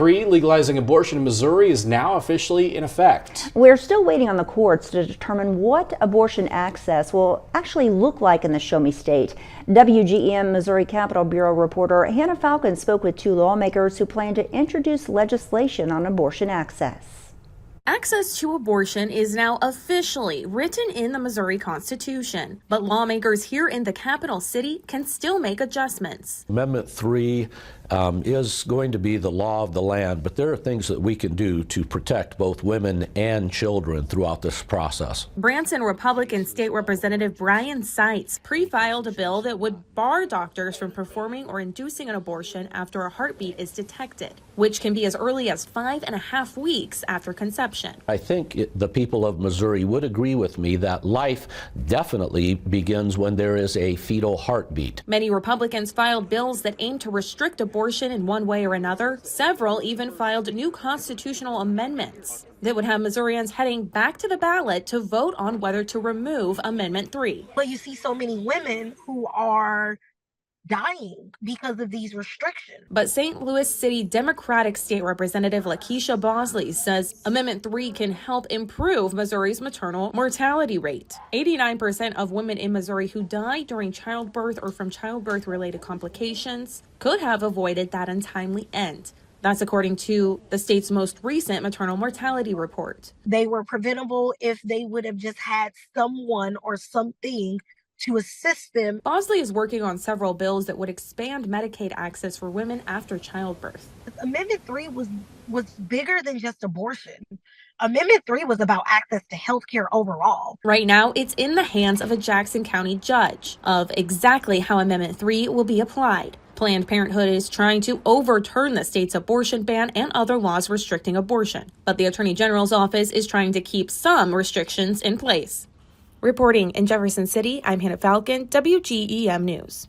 3, legalizing abortion in Missouri is now officially in effect. We're still waiting on the courts to determine what abortion access will actually look like in the Show Me State. WGEM Missouri Capitol Bureau reporter Hannah Falcon spoke with 2 lawmakers who plan to introduce legislation on abortion access. Access to abortion is now officially written in the Missouri Constitution, but lawmakers here in the capital city can still make adjustments. Amendment 3 is going to be the law of the land, but there are things that we can do to protect both women and children throughout this process. Branson Republican State Representative Brian Seitz pre-filed a bill that would bar doctors from performing or inducing an abortion after a heartbeat is detected, which can be as early as 5.5 weeks after conception. I think the people of Missouri would agree with me that life definitely begins when there is a fetal heartbeat. Many Republicans filed bills that aim to restrict abortion in one way or another. Several even filed new constitutional amendments that would have Missourians heading back to the ballot to vote on whether to remove Amendment 3. But you see so many women who are dying because of these restrictions. But St. Louis City Democratic State Representative Lakeisha Bosley says Amendment 3 can help improve Missouri's maternal mortality rate. 89% of women in Missouri who die during childbirth or from childbirth-related complications could have avoided that untimely end. That's according to the state's most recent maternal mortality report. They were preventable if they would have just had someone or something to assist them. Bosley is working on several bills that would expand Medicaid access for women after childbirth. Amendment 3 was bigger than just abortion. Amendment 3 was about access to health care overall. Right now, it's in the hands of a Jackson County judge of exactly how Amendment 3 will be applied. Planned Parenthood is trying to overturn the state's abortion ban and other laws restricting abortion, but the Attorney General's office is trying to keep some restrictions in place. Reporting in Jefferson City, I'm Hannah Falcon, WGEM News.